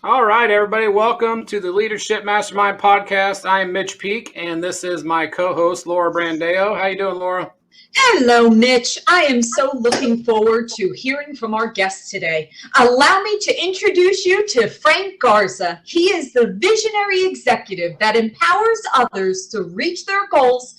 All right, everybody, welcome to the Leadership Mastermind podcast. I am Mitch Peak, and this is my co-host Laura Brandeo. How you doing, Laura? Hello, Mitch. I am so looking forward to hearing from our guest today. Allow me to introduce you to Frank Garza. He is the visionary executive that empowers others to reach their goals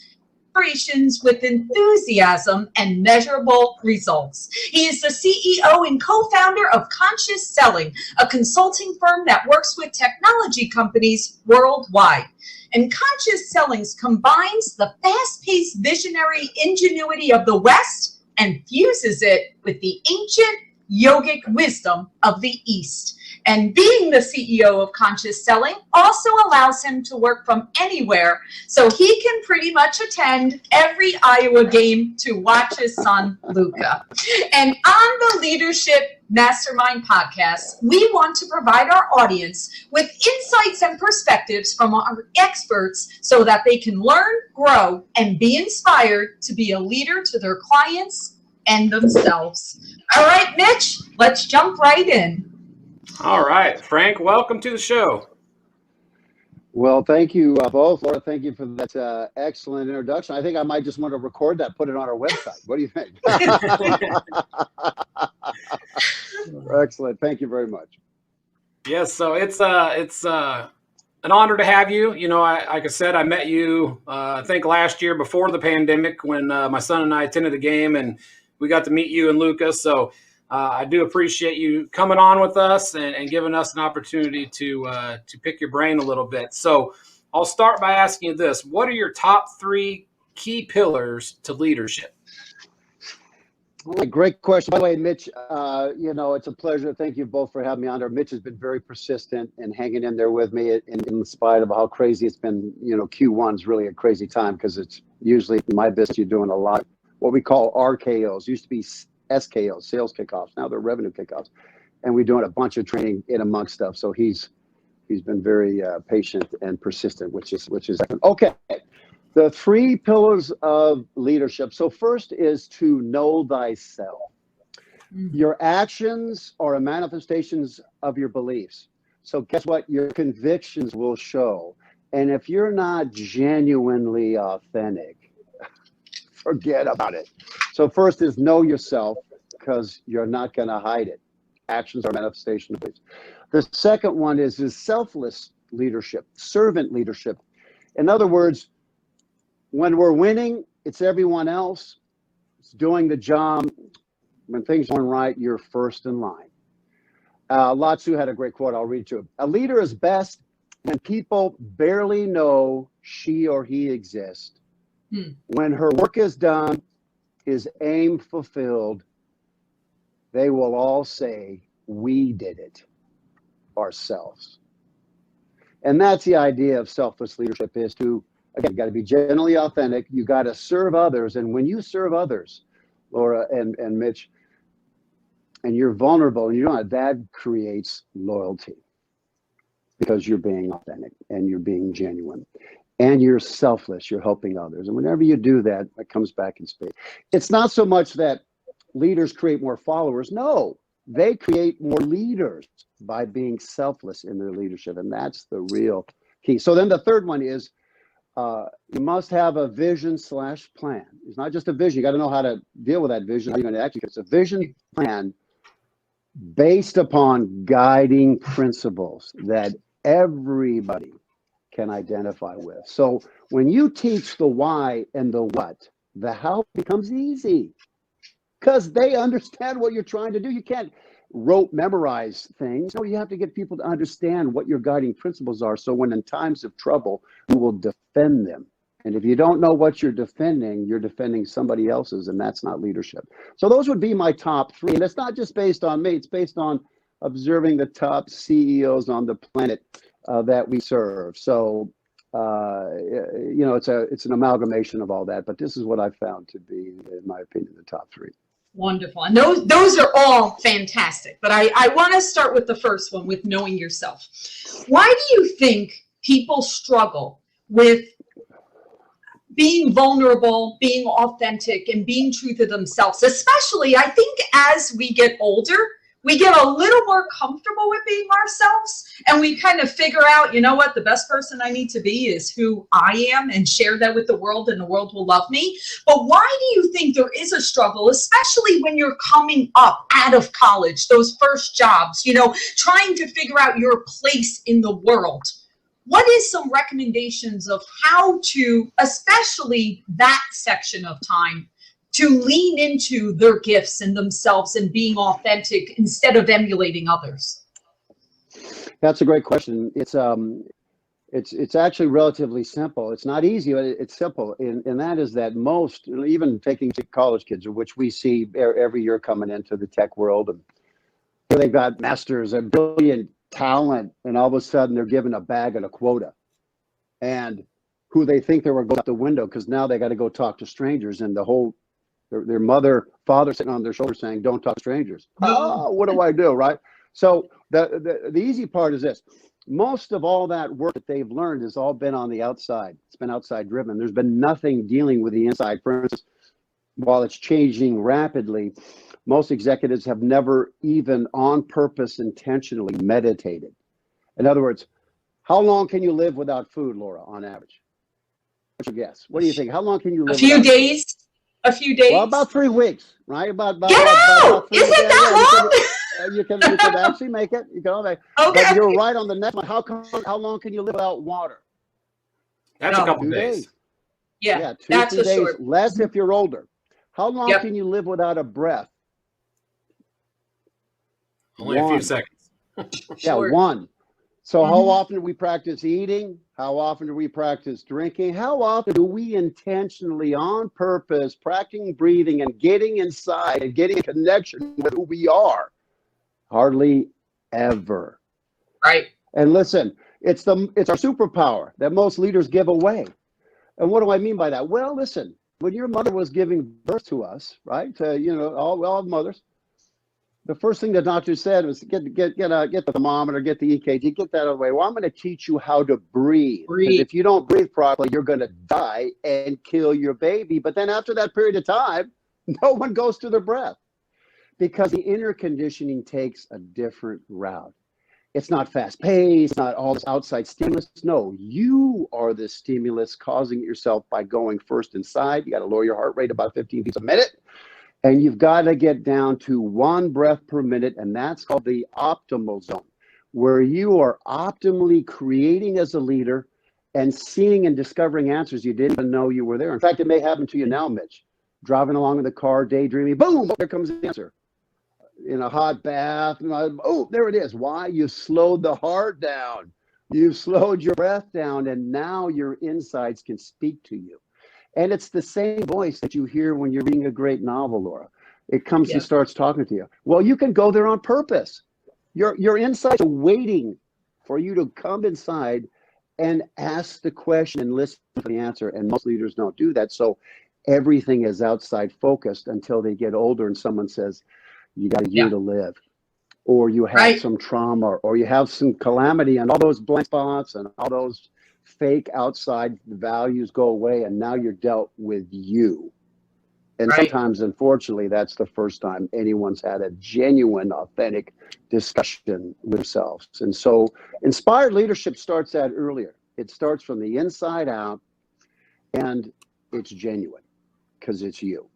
with enthusiasm and measurable results. He is the CEO and co-founder of Conscious Selling, a consulting firm that works with technology companies worldwide. And Conscious Selling combines the fast-paced visionary ingenuity of the West and fuses it with the ancient yogic wisdom of the East. And being the CEO of Conscious Selling also allows him to work from anywhere, so he can pretty much attend every Iowa game to watch his son, Luca. And on the Leadership Mastermind podcast, we want to provide our audience with insights and perspectives from our experts so that they can learn, grow, and be inspired to be a leader to their clients and themselves. All right, Mitch, let's jump right in. All right, Frank, welcome to the show. Well, thank you both. Laura, thank you for that excellent introduction. I think I might just want to record that, put it on our website. What do you think? Excellent. Thank you very much. Yes, so it's an honor to have you. You know, like I said, I met you, I think last year before the pandemic when my son and I attended a game, and we got to meet you and Luca. So I do appreciate you coming on with us and giving us an opportunity to pick your brain a little bit. So I'll start by asking you this. What are your top 3 key pillars to leadership? Great question. By the way, Mitch, it's a pleasure. Thank you both for having me on there. Mitch has been very persistent and hanging in there with me in spite of how crazy it's been. You know, Q1 is really a crazy time because it's usually in my business, you're doing a lot, what we call RKOs. Used to be SKOs, sales kickoffs. Now they're revenue kickoffs, and we're doing a bunch of training in amongst stuff. So he's been very patient and persistent, which is okay. The 3 pillars of leadership. So first is to know thyself. Your actions are a manifestations of your beliefs. So guess what? Your convictions will show. And if you're not genuinely authentic, forget about it. So first is know yourself, because you're not going to hide it. Actions are manifestation of beliefs. The second one is selfless leadership, servant leadership. In other words, when we're winning, it's everyone else. It's doing the job. When things aren't right, you're first in line. Lao Tzu had a great quote. I'll read to you. A leader is best when people barely know she or he exists. When her work is done, his aim fulfilled, they will all say, we did it ourselves. And that's the idea of selfless leadership, is to, again, you got to be genuinely authentic. You got to serve others. And when you serve others, Laura and Mitch, and you're vulnerable and you know that creates loyalty, because you're being authentic and you're being genuine. And you're selfless, you're helping others. And whenever you do that, it comes back in spades. It's not so much that leaders create more followers. No, they create more leaders by being selfless in their leadership. And that's the real key. So then the third one is you must have a vision/plan. It's not just a vision. You got to know how to deal with that vision. How you're going to execute. It's a vision plan based upon guiding principles that everybody can identify with. So when you teach the why and the what, the how becomes easy, because they understand what you're trying to do. You can't rote memorize things. No, you have to get people to understand what your guiding principles are. So when in times of trouble, you will defend them. And if you don't know what you're defending somebody else's, and that's not leadership. So those would be my top 3. And it's not just based on me. It's based on observing the top CEOs on the planet that we serve. So, it's an amalgamation of all that, but this is what I found to be, in my opinion, the top 3. Wonderful. And those are all fantastic. But I want to start with the first one, with knowing yourself. Why do you think people struggle with being vulnerable, being authentic, and being true to themselves? Especially, I think, as we get older, we get a little more comfortable with being ourselves, and we kind of figure out, you know what, the best person I need to be is who I am, and share that with the world, and the world will love me. But why do you think there is a struggle, especially when you're coming up out of college, those first jobs, you know, trying to figure out your place in the world? What is some recommendations of how to, especially that section of time, to lean into their gifts and themselves and being authentic instead of emulating others? That's a great question. It's actually relatively simple. It's not easy, but it's simple. And that is that most, even taking college kids, which we see every year coming into the tech world, and they've got masters and brilliant talent, and all of a sudden they're given a bag and a quota, and who they think they were going out the window, because now they got to go talk to strangers, and their mother, father sitting on their shoulder saying, "Don't talk to strangers." Oh, what do I do, right? So the easy part is this. Most of all that work that they've learned has all been on the outside. It's been outside driven. There's been nothing dealing with the inside. For instance, while it's changing rapidly, most executives have never even on purpose intentionally meditated. In other words, how long can you live without food, Laura, on average? What's your guess? What do you think? How long can you live? A few days. A few days. Well, about 3 weeks, right? About Get out! Is it that long? You can actually make it. You can all make. Okay. But you're right on the next one. How long can you live without water? That's a couple 2 days. days. Yeah, 2 that's 3 a days. short. Less if you're older. How long can you live without a breath? Only a few seconds. Yeah, Short. 1. So how often do we practice eating? How often do we practice drinking? How often do we intentionally, on purpose, practicing breathing and getting inside and getting a connection with who we are? Hardly ever. Right. And listen, it's our superpower that most leaders give away. And what do I mean by that? Well, listen, when your mother was giving birth to us, right? All mothers. The first thing the doctor said was get the thermometer, get the EKG, get that out of the way. Well, I'm going to teach you how to breathe. Because if you don't breathe properly, you're going to die and kill your baby. But then after that period of time, no one goes to their breath, because the inner conditioning takes a different route. It's not fast paced, not all this outside stimulus. No, you are the stimulus causing it yourself by going first inside. You got to lower your heart rate about 15 beats a minute. And you've got to get down to 1 breath per minute, and that's called the optimal zone, where you are optimally creating as a leader and seeing and discovering answers you didn't even know you were there. In fact, it may happen to you now, Mitch. Driving along in the car, daydreaming, boom, there comes the answer. In a hot bath, oh, there it is. Why? You've slowed the heart down. You've slowed your breath down, and now your insides can speak to you. And it's the same voice that you hear when you're reading a great novel, Laura. It comes and starts talking to you. Well, you can go there on purpose. Your insights are waiting for you to come inside and ask the question and listen for the answer. And most leaders don't do that. So everything is outside focused until they get older and someone says, you got a year to live, or you have some trauma, or you have some calamity, and all those blind spots and all those fake outside values go away, and now you're dealt with you. And sometimes, unfortunately, that's the first time anyone's had a genuine, authentic discussion with themselves. And so inspired leadership starts that earlier. It starts from the inside out, and it's genuine because it's you.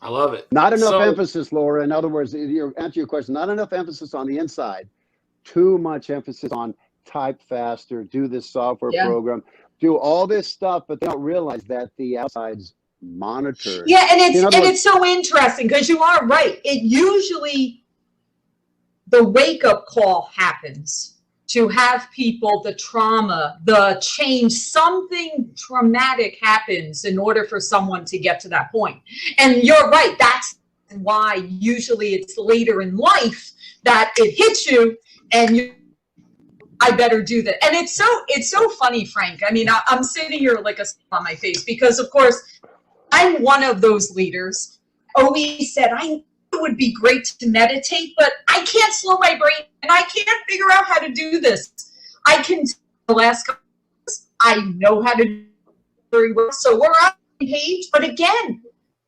I love it. Not enough emphasis, Laura. In other words, answer your question, not enough emphasis on the inside, too much emphasis on type faster, do this software program, do all this stuff, but they don't realize that the outside's monitored. Yeah, and it's so interesting, because you are right. It usually, the wake-up call happens to have people, the trauma, the change, something traumatic happens in order for someone to get to that point. And you're right, that's why usually it's later in life that it hits you and I better do that. And it's so funny, Frank. I mean, I'm sitting here like a smile on my face, because of course I'm one of those leaders. Always said it would be great to meditate, but I can't slow my brain and I can't figure out how to do this. I can the last couple of years, I know how to do it very well. So we're on the page. But again,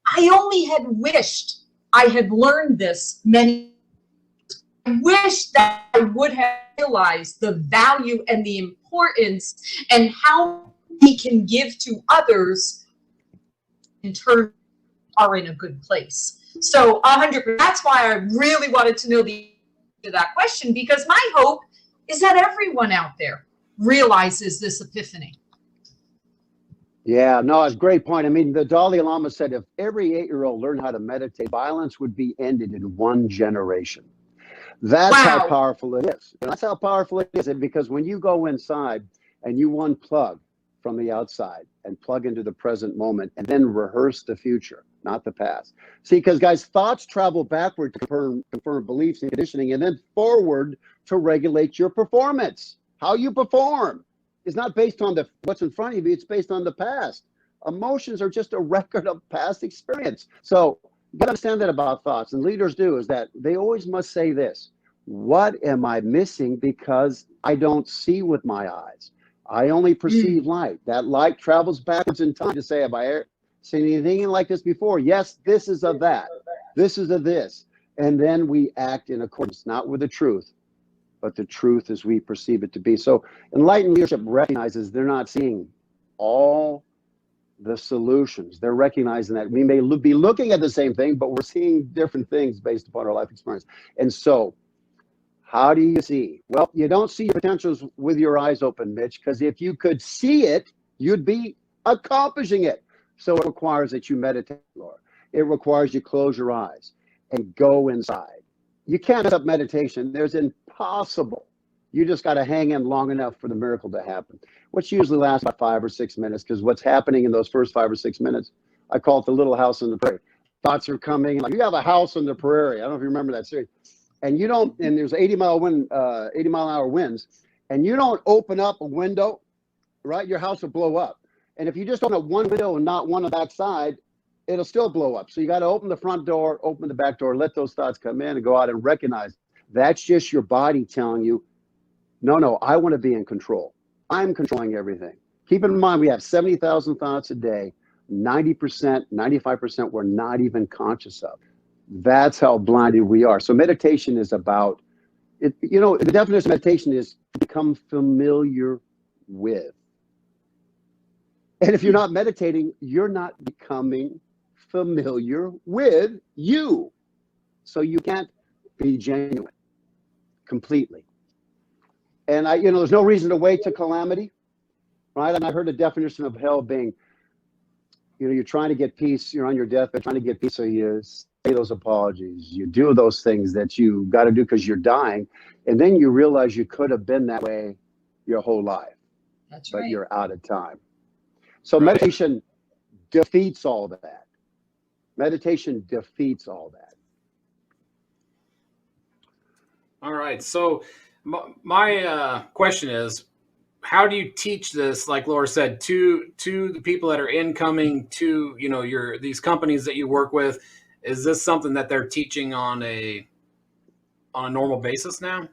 I only had wished I had learned this many. I wish that I would have realized the value and the importance and how we can give to others in turn are in a good place. So 100%, that's why I really wanted to know the answer to that question, because my hope is that everyone out there realizes this epiphany. Yeah, no, it's a great point. I mean, the Dalai Lama said if every 8-year-old learned how to meditate, violence would be ended in 1 generation. That's Wow. how powerful it is. And that's how powerful it is, because when you go inside and you unplug from the outside and plug into the present moment and then rehearse the future, not the past. See, because guys, thoughts travel backward to confirm beliefs and conditioning, and then forward to regulate your performance. How you perform is not based on what's in front of you, it's based on the past. Emotions are just a record of past experience. So you got to understand that about thoughts, and leaders do, is that they always must say this: what am I missing because I don't see with my eyes? I only perceive light. That light travels backwards in time to say, have I ever seen anything like this before? Yes, this is of that. This is of this. And then we act in accordance, not with the truth, but the truth as we perceive it to be. So enlightened leadership recognizes they're not seeing all the solutions. They're recognizing that we may be looking at the same thing, but we're seeing different things based upon our life experience. And so how do you see? Well, you don't see your potentials with your eyes open, Mitch, because if you could see it, you'd be accomplishing it. So it requires that you meditate, Laura. It requires you close your eyes and go inside. You can't mess up meditation. There's impossible. You just got to hang in long enough for the miracle to happen, which usually lasts about 5 or 6 minutes, because what's happening in those first 5 or 6 minutes, I call it the little house on the prairie. Thoughts are coming. Like, you have a house on the prairie. I don't know if you remember that series. And you don't, and there's 80 mile an hour winds, and you don't open up a window, right? Your house will blow up. And if you just open up one window and not one on the back side, it'll still blow up. So you got to open the front door, open the back door, let those thoughts come in and go out and recognize that's just your body telling you, no, I want to be in control. I'm controlling everything. Keep in mind, we have 70,000 thoughts a day. 90%, 95% we're not even conscious of. That's how blinded we are. So meditation is about, the definition of meditation is to become familiar with. And if you're not meditating, you're not becoming familiar with you. So you can't be genuine completely. And there's no reason to wait to calamity, right? And I heard the definition of hell being, you're trying to get peace, you're on your deathbed trying to get peace, so you say those apologies, you do those things that you got to do because you're dying, and then you realize you could have been that way your whole life. That's but right. You're out of time. So meditation defeats all that. Meditation defeats all that. All right. So my question is, how do you teach this, like Laura said, to the people that are incoming to, these companies that you work with? Is this something that they're teaching on a normal basis now?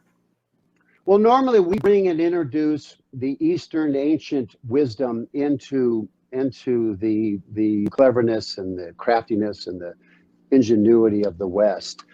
Well, normally we bring and introduce the Eastern ancient wisdom into the cleverness and the craftiness and the ingenuity of the West.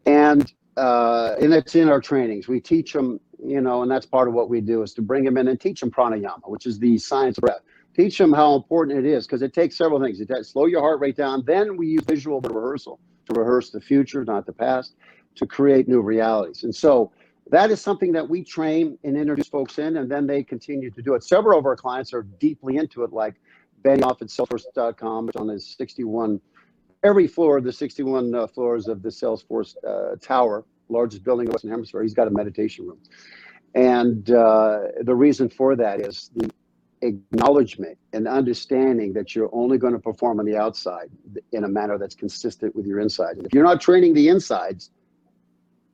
And it's in our trainings. We teach them, and that's part of what we do, is to bring them in and teach them pranayama, which is the science of breath. Teach them how important it is, because it takes several things. Slow your heart rate down. Then we use visual rehearsal to rehearse the future, not the past, to create new realities. And so that is something that we train and introduce folks in, and then they continue to do it. Several of our clients are deeply into it, like Benioff at Salesforce.com, which on his 61, every floor of the 61 floors of the Salesforce Tower, largest building in the Western Hemisphere, he's got a meditation room. And the reason for that is the acknowledgement and understanding that you're only going to perform on the outside in a manner that's consistent with your insides. And if you're not training the insides,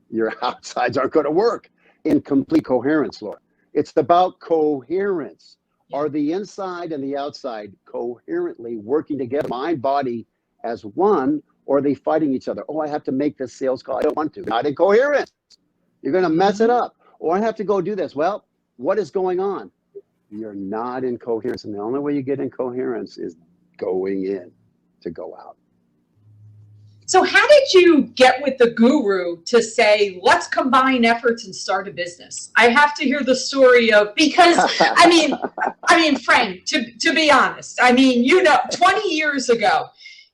your outsides aren't going to work in complete coherence, Laura. It's about coherence. Are the inside and the outside coherently working together, mind, body as one, or are they fighting each other? Oh, I have to make this sales call. I don't want to. Not in coherence. You're going to mess it up. Or I have to go do this. Well, what is going on? You're not in coherence. And the only way you get in coherence is going in to go out. So how did you get with the guru to say, let's combine efforts and start a business? I have to hear the story of, because I mean, Frank, to be honest, I mean, 20 years ago,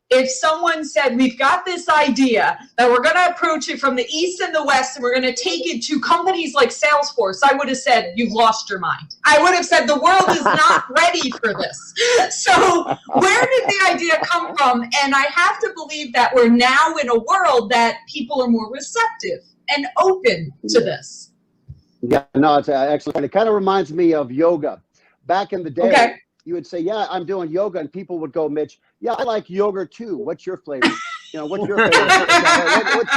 if someone said, we've got this idea that we're going to approach it from the East and the West, and we're going to take it to companies like Salesforce, I would have said, you've lost your mind. I would have said, the world is not ready for this. So where did the idea come from? And I have to believe that we're now in a world that people are more receptive and open to this. Yeah, no, it's excellent. It kind of reminds me of yoga. Back in the day, Okay. you would say, yeah, I'm doing yoga, and people would go, Mitch, yeah, I like yogurt too. What's your flavor? What's your favorite?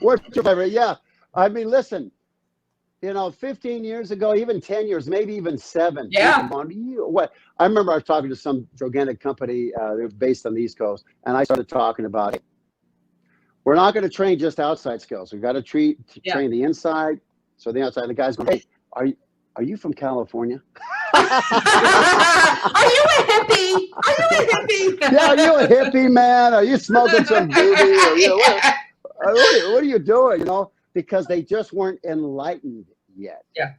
What's your favorite? Yeah, I mean, listen, 15 years ago, even 10 years, maybe even 7. Yeah. What? I remember I was talking to some organic company based on the East Coast, and I started talking about it. We're not going to train just outside skills. We've got to train the inside. So the outside, the guys go, hey, are you from California? Are you a hippie? Are you a hippie? Yeah, are you a hippie, man? Are you smoking some doobie? Or, what are you doing? Because they just weren't enlightened yet. Yeah.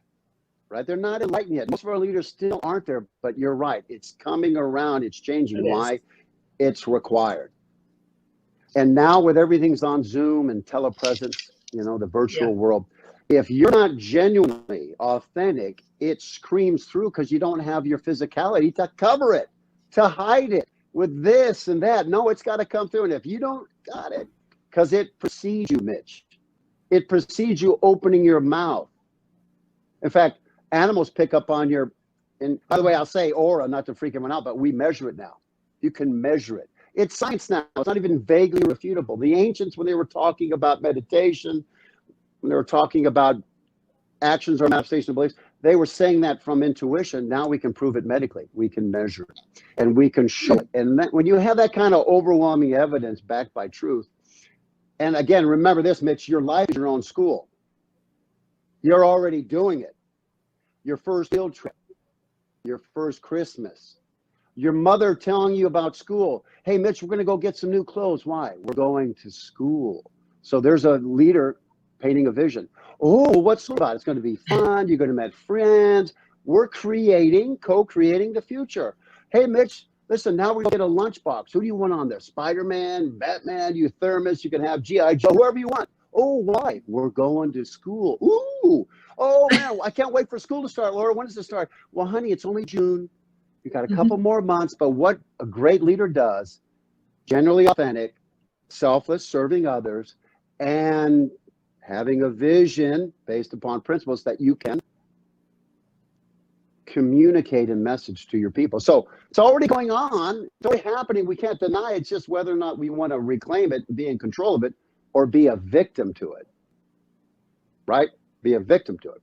Right? They're not enlightened yet. Most of our leaders still aren't there, but you're right. It's coming around. It's changing. Why? It's required. And now with everything's on Zoom and telepresence, the virtual world, if you're not genuinely authentic, it screams through because you don't have your physicality to cover it, to hide it with this and that. No, it's got to come through. And if you don't got it, because it precedes you, Mitch. It precedes you opening your mouth. In fact, animals pick up on your, and by the way, I'll say aura, not to freak everyone out, but we measure it now. You can measure it. It's science now. It's not even vaguely refutable. The ancients, when they were talking about meditation, when they were talking about actions or manifestation of beliefs, they were saying that from intuition. Now we can prove it medically. We can measure it and we can show it. And when you have that kind of overwhelming evidence backed by truth, and again, remember this, Mitch, your life is your own school. You're already doing it. Your first field trip, your first Christmas, your mother telling you about school. Hey, Mitch, we're going to go get some new clothes. Why? We're going to school. So there's a leader painting a vision. Oh, what's school about? It's going to be fun. You're going to meet friends. We're co-creating the future. Hey, Mitch, listen, now we're going to get a lunchbox. Who do you want on there? Spider-Man, Batman, you Thermos. You can have G.I. Joe, whoever you want. Oh, why? We're going to school. Ooh. Oh, man, I can't wait for school to start, Laura. When does it start? Well, honey, it's only June. You got a couple more months. But what a great leader does, generally authentic, selfless, serving others, and having a vision based upon principles that you can communicate a message to your people. So it's already going on. It's already happening. We can't deny it. It's just whether or not we want to reclaim it, be in control of it, or be a victim to it. Right? Be a victim to it.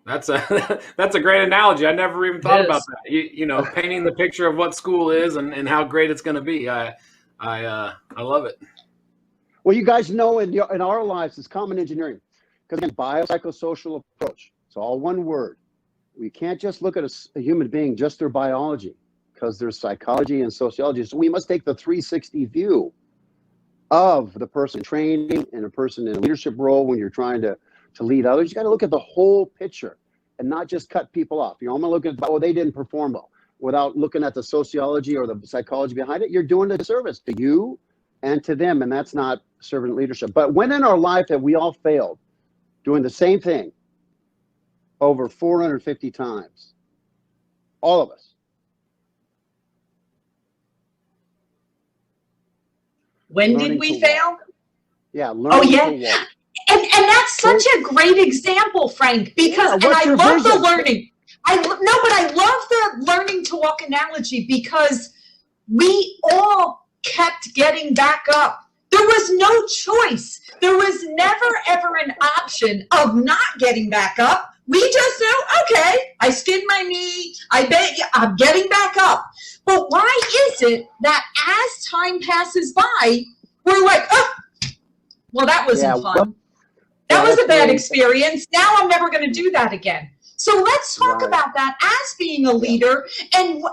That's a great analogy. I never even thought about that. Painting the picture of what school is and how great it's going to be. I love it. Well, you guys know in our lives, it's common engineering. Because again, biopsychosocial approach. It's all one word. We can't just look at a human being, just their biology, because there's psychology and sociology. So we must take the 360 view of the person training and a person in a leadership role when you're trying to lead others. You got to look at the whole picture and not just cut people off. I'm looking at, they didn't perform well, without looking at the sociology or the psychology behind it. You're doing a disservice to you and to them, and that's not servant leadership. But when in our life have we all failed doing the same thing over 450 times? All of us. When did we fail? Yeah, learning to walk. And that's such a great example, Frank, because and I love the learning. But I love the learning to walk analogy because we all kept getting back up. There was no choice. There was never, ever an option of not getting back up. We just knew, okay, I skinned my knee. I bet you I'm getting back up. But why is it that as time passes by, we're like, oh, well, that wasn't fun. That was a bad experience. Now I'm never going to do that again. So let's talk Right. about that as being a leader, and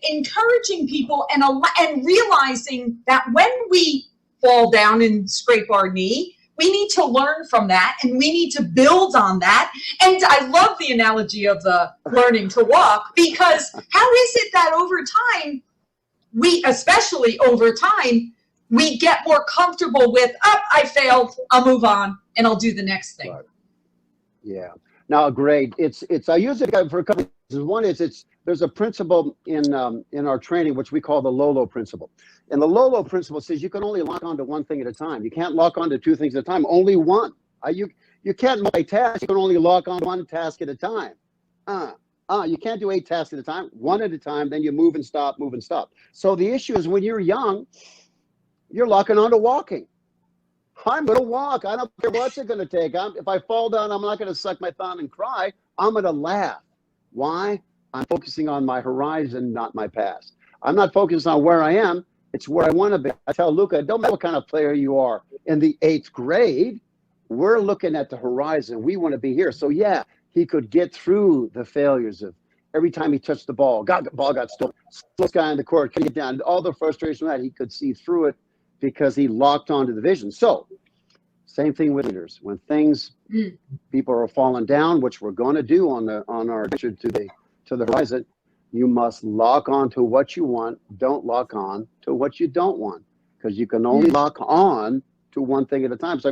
encouraging people, and realizing that when we fall down and scrape our knee, we need to learn from that, and we need to build on that. And I love the analogy of the learning to walk, because how is it that over time, especially over time, we get more comfortable with, I failed, I'll move on, and I'll do the next thing. Right. Yeah. Now, great. It's I use it for a couple of reasons. One is there's a principle in our training which we call the Lolo principle, and the Lolo principle says you can only lock on to one thing at a time. You can't lock on to two things at a time. Only one. You can't multitask. You can only lock on one task at a time. You can't do 8 tasks at a time. One at a time. Then you move and stop. Move and stop. So the issue is when you're young, you're locking on to walking. I'm going to walk. I don't care what's it going to take. If I fall down, I'm not going to suck my thumb and cry. I'm going to laugh. Why? I'm focusing on my horizon, not my past. I'm not focused on where I am. It's where I want to be. I tell Luca, it don't matter what kind of player you are. In the 8th grade, we're looking at the horizon. We want to be here. So, yeah, he could get through the failures of every time he touched the ball. Ball got stolen. Slowest guy on the court, couldn't get down. All the frustration that he could see through it, because he locked onto the vision. So, same thing with leaders. When people are falling down, which we're going to do on our adventure to the horizon, you must lock on to what you want. Don't lock on to what you don't want, because you can only lock on to one thing at a time. So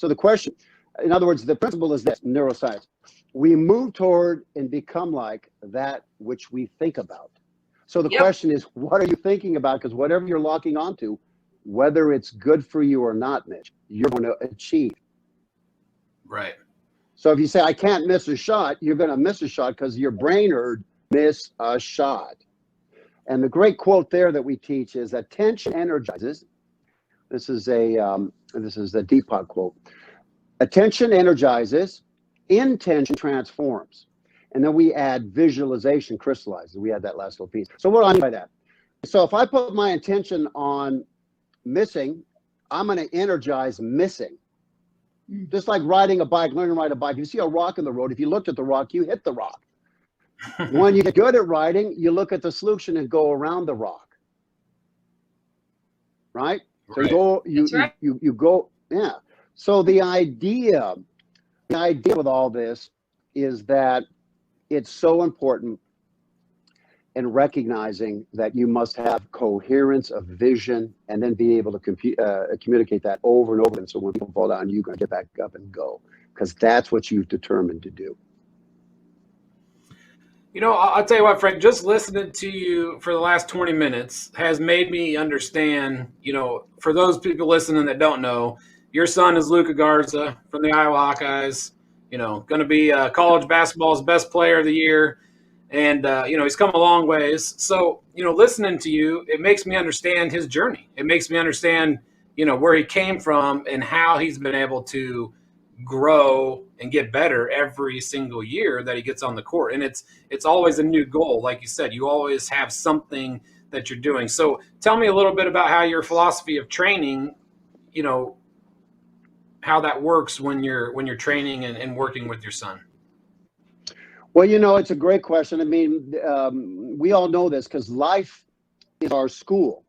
the question, in other words, the principle is this: neuroscience. We move toward and become like that which we think about. So the question is, what are you thinking about? Because whatever you're locking onto, whether it's good for you or not, Mitch, you're going to achieve. Right. So if you say, I can't miss a shot, you're going to miss a shot because your brain heard miss a shot. And the great quote there that we teach is, attention energizes. This is a Deepak quote. Attention energizes, intention transforms. And then we add visualization crystallizes. We add that last little piece. So what do I mean by that? So if I put my intention on missing, I'm going to energize missing. Just like riding a bike, learning to ride a bike. If you see a rock in the road, if you looked at the rock, you hit the rock. When you get good at riding, you look at the solution and go around the rock. Right? So you go, yeah. So the idea with all this is that it's so important in recognizing that you must have coherence of vision, and then be able to communicate that over and over. And so when people fall down, you're going to get back up and go, because that's what you've determined to do. You know, I'll tell you what, Frank, just listening to you for the last 20 minutes has made me understand, you know, for those people listening that don't know, your son is Luka Garza from the Iowa Hawkeyes, you know, going to be college basketball's best player of the year. And, you know, he's come a long ways. So, you know, listening to you, it makes me understand his journey. It makes me understand, you know, where he came from and how he's been able to grow and get better every single year that he gets on the court. And it's always a new goal. Like you said, you always have something that you're doing. So tell me a little bit about how your philosophy of training, you know, how that works when you're training and working with your son. Well, you know, it's a great question. I mean, we all know this because life is our school.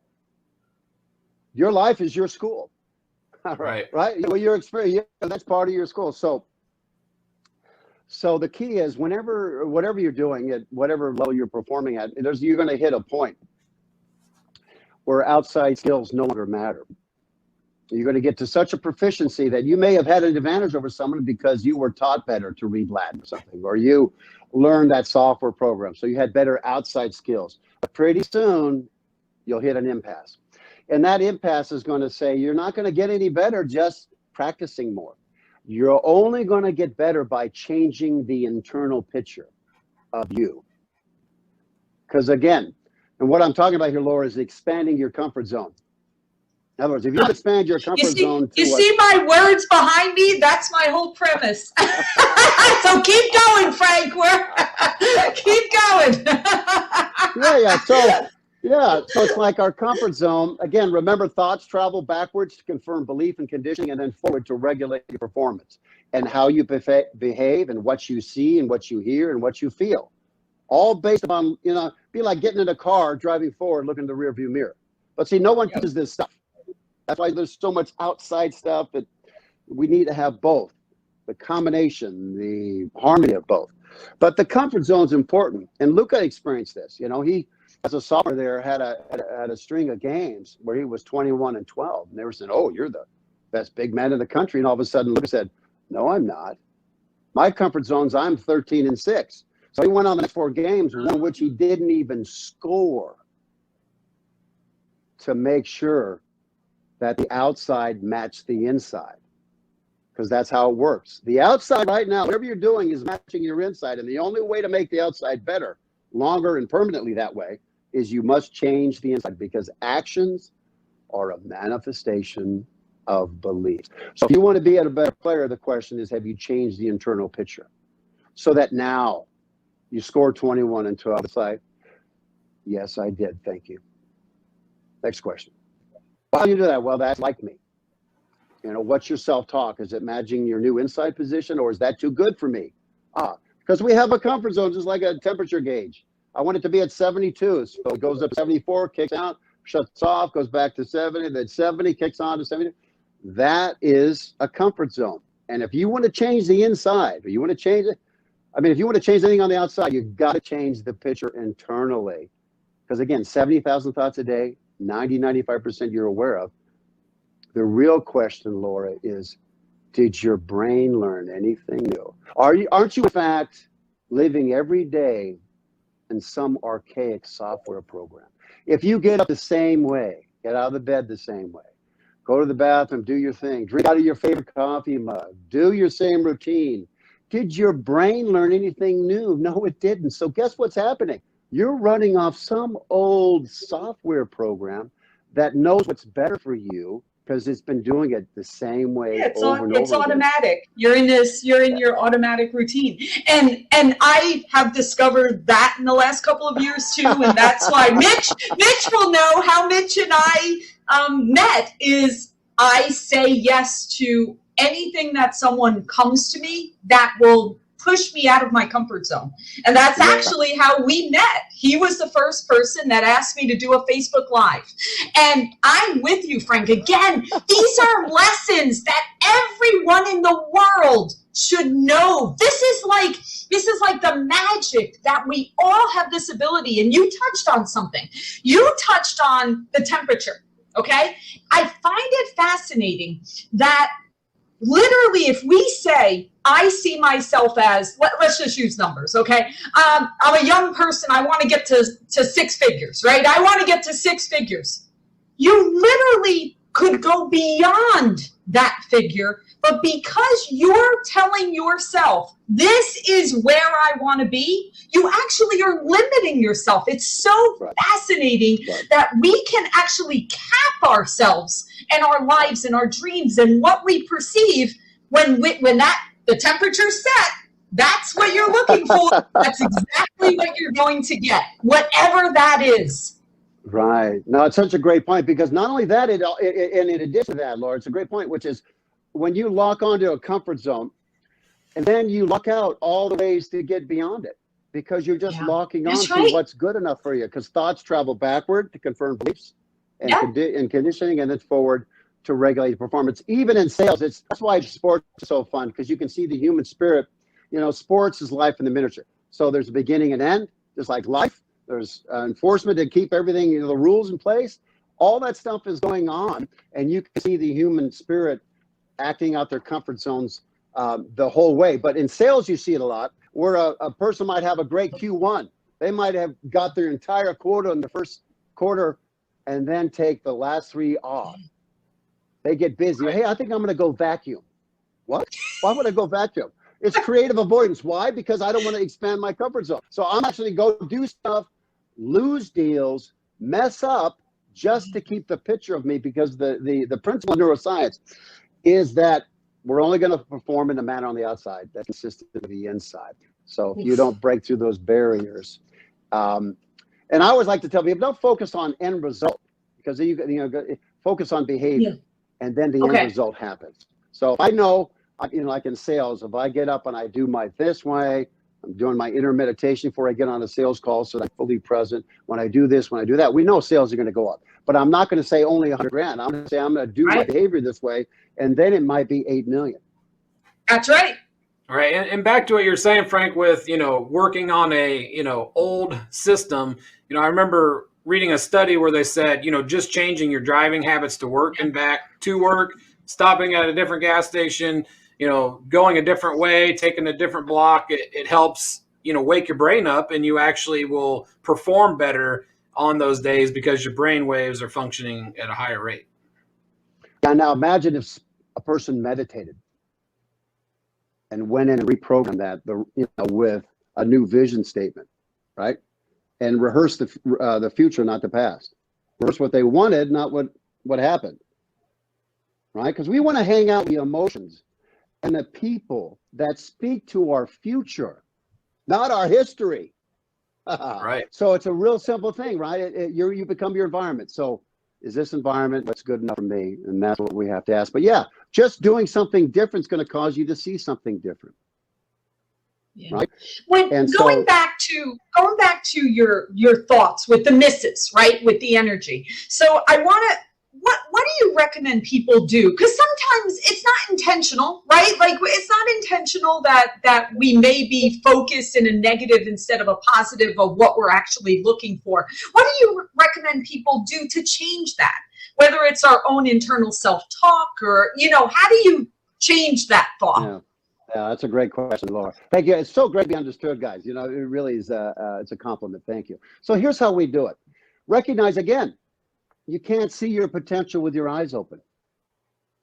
Your life is your school. Right. Right. Well, your experience, that's part of your school. So the key is whatever you're doing at whatever level you're performing at, you're going to hit a point where outside skills no longer matter. You're going to get to such a proficiency that you may have had an advantage over someone because you were taught better to read Latin or something, or you learned that software program, so you had better outside skills. But pretty soon, you'll hit an impasse. And that impasse is going to say, you're not going to get any better just practicing more. You're only going to get better by changing the internal picture of you. Because again, and what I'm talking about here, Laura, is expanding your comfort zone. In other words, if you expand your comfort zone to see my words behind me? That's my whole premise. So keep going, Frank. Keep going. Yeah. Yeah, so it's like our comfort zone. Again, remember, thoughts travel backwards to confirm belief and conditioning, and then forward to regulate your performance and how you behave and what you see and what you hear and what you feel. All based upon, be like getting in a car, driving forward, looking in the rearview mirror. But see, no one teaches this stuff. That's why there's so much outside stuff that we need to have both. The combination, the harmony of both. But the comfort zone is important. And Luka experienced this. He, as a sophomore there, had a string of games where he was 21-12. And they were saying, oh, you're the best big man in the country. And all of a sudden, Luka said, no, I'm not. My comfort zone's I'm 13-6. So he went on the next 4 games, one of which he didn't even score, to make sure that the outside matched the inside, because that's how it works. The outside right now, whatever you're doing is matching your inside, and the only way to make the outside better, longer and permanently that way, is you must change the inside, because actions are a manifestation of beliefs. So if you want to be a better player, the question is, have you changed the internal picture so that now you score 21-12? It's like, yes, I did. Thank you. Next question. How do you do that? Well, that's like me. What's your self-talk? Is it matching your new inside position, or is that too good for me? Because we have a comfort zone, just like a temperature gauge. I want it to be at 72. So it goes up to 74, kicks out, shuts off, goes back to 70, then 70, kicks on to 70. That is a comfort zone. And if you want to change the inside, or you want to change it, if you want to change anything on the outside, you've got to change the picture internally. Because again, 70,000 thoughts a day, 95% you're aware of. The real question, Laura, is, did your brain learn anything new? Aren't you, in fact, living every day in some archaic software program? If you get up the same way, get out of the bed the same way, go to the bathroom, do your thing, drink out of your favorite coffee mug, do your same routine, did your brain learn anything new? No, it didn't. So guess what's happening? You're running off some old software program that knows what's better for you, because it's been doing it the same way over and over. It's automatic. You're in your automatic routine. And I have discovered that in the last couple of years too. And that's why Mitch will know how Mitch and I met. Is I say yes to anything that someone comes to me that will push me out of my comfort zone. And that's actually how we met. He was the first person that asked me to do a Facebook Live. And I'm with you, Frank. Again, these are lessons that everyone in the world should know. This is like the magic that we all have this ability. And you touched on something. You touched on the temperature. Okay. I find it fascinating that literally, if we say, I see myself as, let's just use numbers, okay? I'm a young person. I want to get to 6 figures, right? I want to get to 6 figures. You literally could go beyond that figure, but because you're telling yourself, this is where I want to be, you actually are limiting yourself. It's so fascinating that we can actually cap ourselves and our lives and our dreams and what we perceive when the temperature's set. That's what you're looking for. That's exactly what you're going to get, whatever that is. Right. No, it's such a great point, because not only that, and in addition to that, Laura, it's a great point, which is when you lock onto a comfort zone and then you lock out all the ways to get beyond it, because you're just locking on to what's good enough for you, because thoughts travel backward to confirm beliefs and conditioning, and then forward to regulate performance. Even in sales, that's why sports is so fun, because you can see the human spirit. Sports is life in the miniature. So there's a beginning and end, just like life. There's enforcement to keep everything, the rules in place. All that stuff is going on, and you can see the human spirit acting out their comfort zones the whole way. But in sales, you see it a lot, where a person might have a great Q1. They might have got their entire quota in the first quarter and then take the last 3 off. They get busy. Hey, I think I'm going to go vacuum. What? Why would I go vacuum? It's creative avoidance. Why? Because I don't want to expand my comfort zone. So I'm actually go do stuff, lose deals, mess up, just to keep the picture of me, because the principle of neuroscience is that we're only going to perform in a manner on the outside that's consistent with the inside. So if you don't break through those barriers, and And I always like to tell people, don't focus on end result, because focus on behavior, and then the end result happens. So if I know, like in sales, if I get up and I do my this way, I'm doing my inner meditation before I get on a sales call so that I'm fully present. When I do this, when I do that, we know sales are going to go up. But I'm not going to say only 100 grand. I'm going to say I'm going to do my behavior this way, and then it might be 8 million. That's right. All right. And back to what you're saying, Frank, with, working on a, old system, I remember reading a study where they said, just changing your driving habits to work and back to work, stopping at a different gas station, going a different way, taking a different block, it helps, wake your brain up, and you actually will perform better on those days because your brain waves are functioning at a higher rate. Yeah, now imagine if a person meditated and went in and reprogrammed that with a new vision statement, right? And rehearse the future, not the past. Rehearse what they wanted, not what happened, right? Because we want to hang out with the emotions and the people that speak to our future, not our history. Right. So it's a real simple thing, right? You become your environment. So is this environment what's good enough for me? And that's what we have to ask. But yeah, just doing something different is going to cause you to see something different. Yeah. Right. Going back to your thoughts with the misses, right? With the energy. So I want to, what do you recommend people do? Because sometimes it's not intentional, right? Like it's not intentional that we may be focused in a negative instead of a positive of what we're actually looking for. What do you recommend people do to change that? Whether it's our own internal self-talk or, how do you change that thought? Yeah, that's a great question, Laura. Thank you. It's so great to be understood, guys. It really is. It's a compliment. Thank you. So here's how we do it. Recognize, again, you can't see your potential with your eyes open.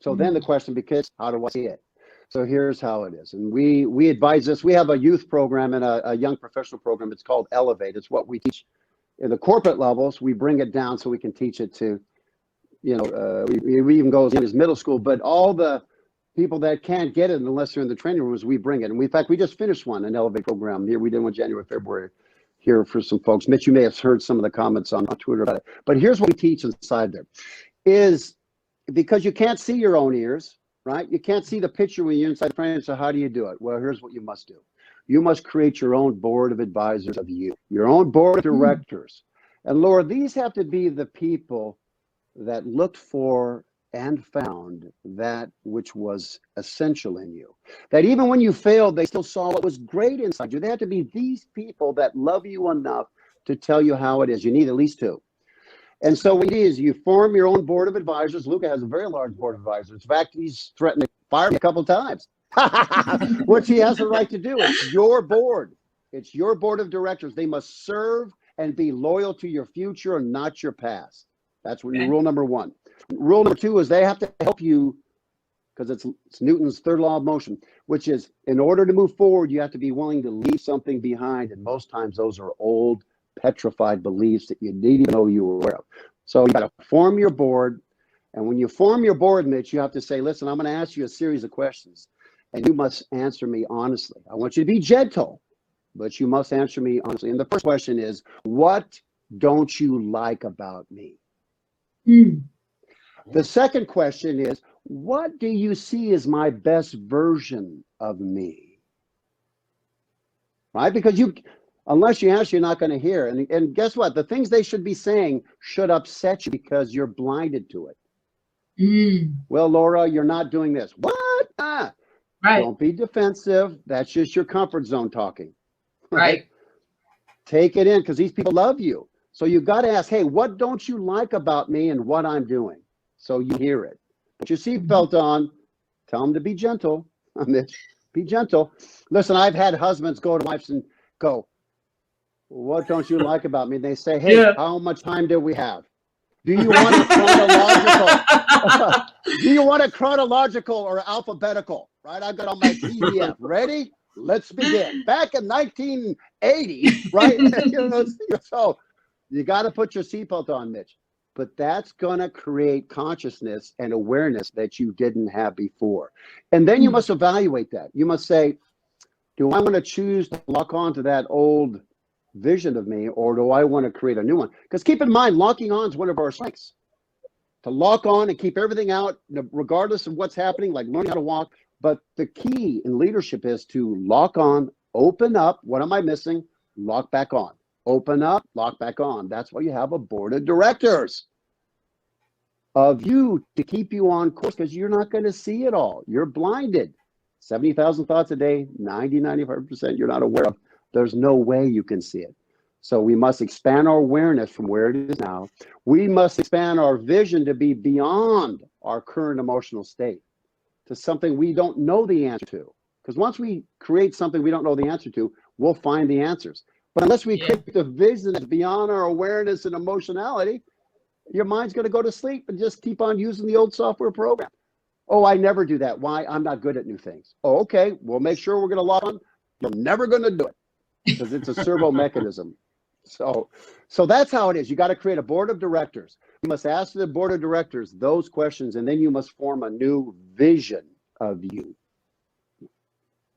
So then the question becomes, how do I see it? So here's how it is. And we advise this. We have a youth program and a young professional program. It's called Elevate. It's what we teach in the corporate levels. We bring it down so we can teach it to, we even go as young as middle school, but all the people that can't get it unless they're in the training rooms, we bring it. And in fact, we just finished an Elevate program here. We did one January, February here for some folks. Mitch, you may have heard some of the comments on Twitter about it. But here's what we teach inside there is because you can't see your own ears, right? You can't see the picture when you're inside the frame. So how do you do it? Well, here's what you must do. You must create your own board of advisors of you, your own board of directors. And Laura, these have to be the people that looked for and found that which was essential in you. That even when you failed, they still saw what was great inside you. They have to be these people that love you enough to tell you how it is. You need at least two. And so what it is, you form your own board of advisors. Luca has a very large board of advisors. In fact, he's threatened to fire me a couple of times, which he has the right to do. It's your board. It's your board of directors. They must serve and be loyal to your future and not your past. That's rule number one. Rule number two is they have to help you, because it's Newton's third law of motion, which is in order to move forward, you have to be willing to leave something behind. And most times those are old, petrified beliefs that you didn't even know you were aware of. So you got to form your board. And when you form your board, Mitch, you have to say, listen, I'm going to ask you a series of questions, and you must answer me honestly. I want you to be gentle, but you must answer me honestly. And the first question is, what don't you like about me? The second question is, what do you see as my best version of me? Right? Because unless you ask, you're not going to hear. And guess what? The things they should be saying should upset you because you're blinded to it. Well, Laura, you're not doing this. What? Right. Don't be defensive. That's just your comfort zone talking. Right? Take it in, because these people love you. So you've got to ask, hey, what don't you like about me and what I'm doing? So you hear it. Put your seatbelt on. Tell them to be gentle. Be gentle. Listen, I've had husbands go to wives and go, what don't you like about me? And they say, hey, how much time do we have? Do you want a chronological? Do you want a chronological or alphabetical? Right? I've got on my PDF. Ready? Let's begin. Back in 1980, right? So you got to put your seatbelt on, Mitch. But that's going to create consciousness and awareness that you didn't have before. And then you must evaluate that. You must say, do I want to choose to lock on to that old vision of me, or do I want to create a new one? Because keep in mind, locking on is one of our strengths. To lock on and keep everything out, regardless of what's happening, like learning how to walk. But the key in leadership is to lock on, open up. What am I missing? Lock back on. Open up, lock back on. That's why you have a board of directors of you to keep you on course, because you're not going to see it all. You're blinded. 70,000 thoughts a day, 95% you're not aware of. There's no way you can see it. So we must expand our awareness from where it is now. We must expand our vision to be beyond our current emotional state, to something we don't know the answer to. Because once we create something we don't know the answer to, we'll find the answers. But unless we create the vision that's beyond our awareness and emotionality, your mind's going to go to sleep and just keep on using the old software program. Oh, I never do that. Why? I'm not good at new things. Oh, okay. We'll make sure we're going to lock on. You're never going to do it because it's a servo mechanism. So that's how it is. You got to create a board of directors. You must ask the board of directors those questions, and then you must form a new vision of you.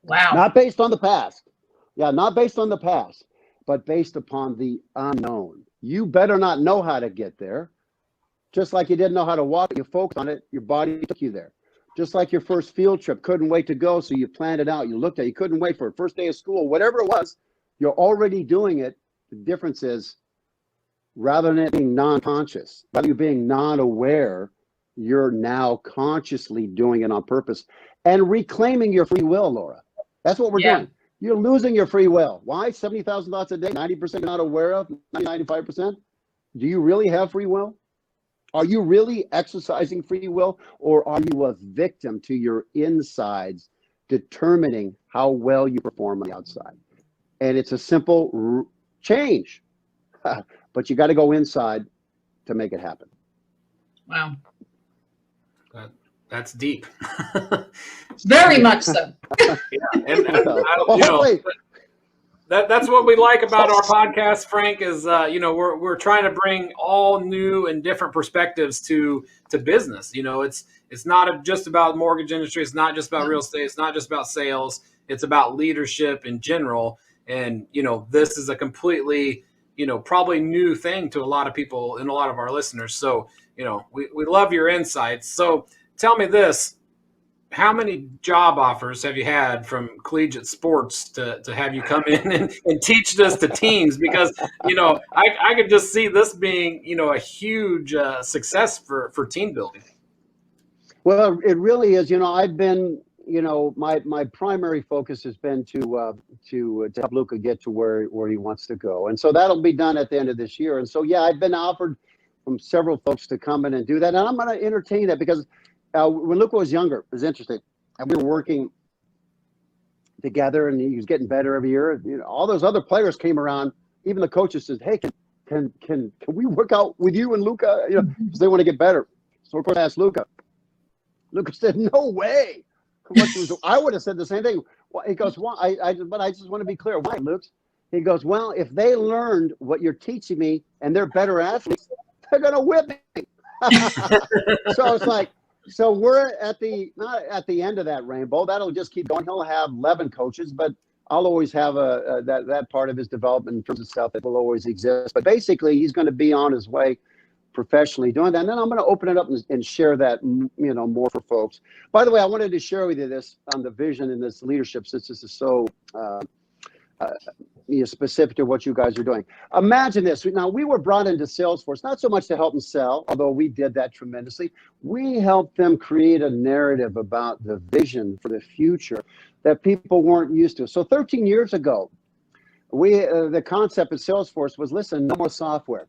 Wow. Not based on the past. Yeah, not based on the past, but based upon the unknown. You better not know how to get there. Just like you didn't know how to walk, you focused on it, your body took you there. Just like your first field trip, couldn't wait to go, so you planned it out. You looked at it, you couldn't wait for it. First day of school, whatever it was, you're already doing it. The difference is, rather than it being non-conscious, rather than being non-aware, you're now consciously doing it on purpose and reclaiming your free will, Laura. That's what we're doing. You're losing your free will. Why? 70,000 thoughts a day, 90% you're not aware of, 95%. Do you really have free will? Are you really exercising free will, or are you a victim to your insides determining how well you perform on the outside? And it's a simple change, but you got to go inside to make it happen. Wow. That's deep. Very much so. Yeah. That's what we like about our podcast, Frank, is we're trying to bring all new and different perspectives to business. It's not just about mortgage industry. It's not just about real estate. It's not just about sales. It's about leadership in general. And, this is a completely, probably new thing to a lot of people and a lot of our listeners. So, we love your insights. So tell me this. How many job offers have you had from collegiate sports to have you come in and teach this to teams? Because, I could just see this being, a huge success for team building. Well, it really is. I've been, my primary focus has been to help Luca get to where he wants to go. And so that'll be done at the end of this year. And so, I've been offered from several folks to come in and do that. And I'm going to entertain that because when Luca was younger, it was interesting. And we were working together, and he was getting better every year. All those other players came around. Even the coaches said, "Hey, can we work out with you and Luca?" Because they want to get better. So of course I asked Luca. Luca said, "No way." I would have said the same thing. Well, he goes, "Why?" But I just want to be clear. Why, Luke? He goes, "Well, if they learned what you're teaching me and they're better athletes, they're gonna whip me." So it's like. So we're not at the end of that rainbow. That'll just keep going. He'll have 11 coaches, but I'll always have that part of his development in terms of stuff that will always exist. But basically, he's going to be on his way professionally doing that. And then I'm going to open it up and share that, more for folks. By the way, I wanted to share with you this on the vision and this leadership, since this is so specific to what you guys are doing. Imagine this. Now, we were brought into Salesforce, not so much to help them sell, although we did that tremendously. We helped them create a narrative about the vision for the future that people weren't used to. So 13 years ago, the concept of Salesforce was, listen, no more software.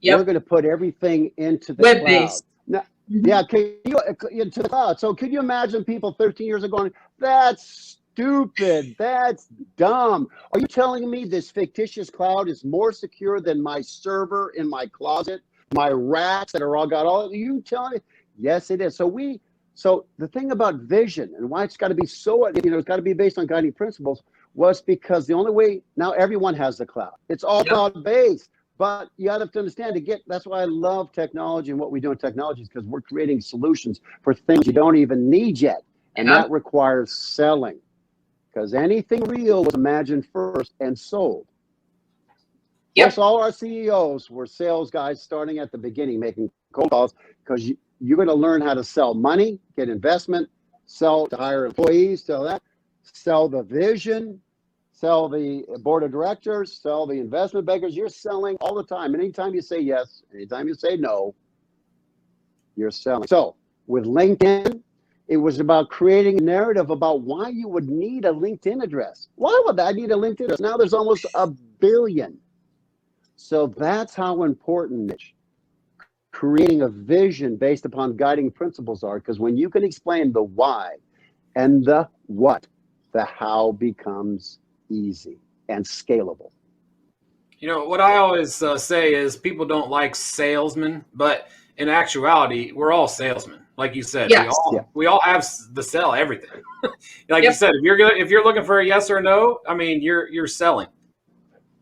Yep. We're going to put everything into the web-based. Cloud. Now, into the cloud. So could you imagine people 13 years ago going, that's stupid, that's dumb. Are you telling me this fictitious cloud is more secure than my server in my closet, my racks that are are you telling me? Yes, it is. So the thing about vision and why it's got to be so, it's got to be based on guiding principles, was because the only way, now everyone has the cloud. It's all cloud-based. But you have to understand, that's why I love technology and what we do in technology, is because we're creating solutions for things you don't even need yet. And that requires selling, because anything real was imagined first and sold. Yep. Yes, all our CEOs were sales guys starting at the beginning, making cold calls, because you're going to learn how to sell money, get investment, sell to hire employees, sell the vision, sell the board of directors, sell the investment bankers. You're selling all the time. And anytime you say yes, anytime you say no, you're selling. So with LinkedIn, it was about creating a narrative about why you would need a LinkedIn address. Why would I need a LinkedIn address? Now there's almost 1 billion. So that's how important, Mitch, creating a vision based upon guiding principles are, because when you can explain the why and the what, the how becomes easy and scalable. You know, what I always say is people don't like salesmen, but in actuality, we're all salesmen. Like you said, Yes. we all have to sell everything. Like you said, if you're looking for a yes or no, I mean, you're selling.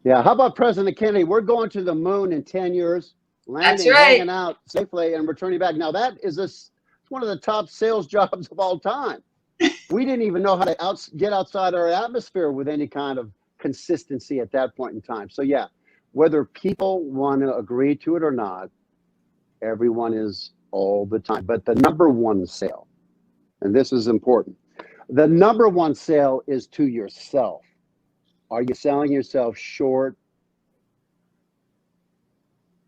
Yeah. How about President Kennedy? We're going to the moon in 10 years, landing, That's right. hanging out safely, and returning back. Now that is it's one of the top sales jobs of all time. We didn't even know how to get outside our atmosphere with any kind of consistency at that point in time. So yeah, whether people want to agree to it or not, everyone is all the time. But the number one sale, and this is important, the number one sale is to yourself. Are you selling yourself short,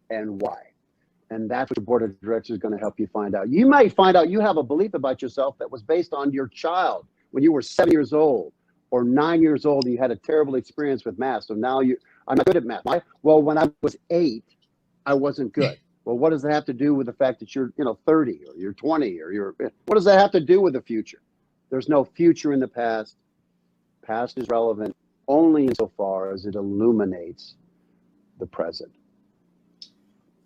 and why? And that's what your board of directors is going to help you find out. You might find out you have a belief about yourself that was based on your child when you were 7 years old or 9 years old, and you had a terrible experience with math. So now I'm not good at math. Why? Well, when I was 8, I wasn't good. Well, what does that have to do with the fact that you're 30 or you're 20 or what does that have to do with the future? There's no future in the past. Past is relevant only insofar as it illuminates the present.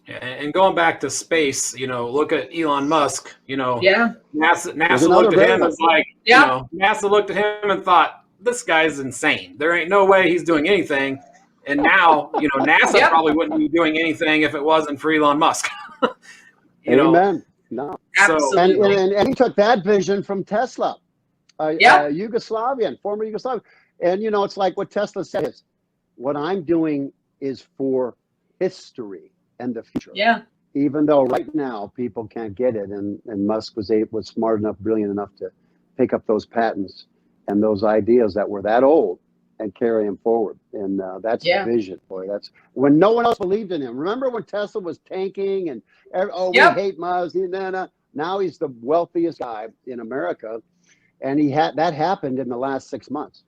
And going back to space, look at Elon Musk. Yeah. NASA looked at him and was like, NASA looked at him and thought, this guy's insane. There ain't no way he's doing anything. And now, NASA probably wouldn't be doing anything if it wasn't for Elon Musk. Amen. No. Absolutely. And he took that vision from Tesla, former Yugoslavian. And, it's like what Tesla says, what I'm doing is for history and the future. Yeah. Even though right now people can't get it. And Musk was smart enough, brilliant enough to pick up those patents and those ideas that were that old and carry him forward. And that's the vision, boy. That's when no one else believed in him. Remember when Tesla was tanking and, we hate Musk. Now he's the wealthiest guy in America. And that happened in the last 6 months.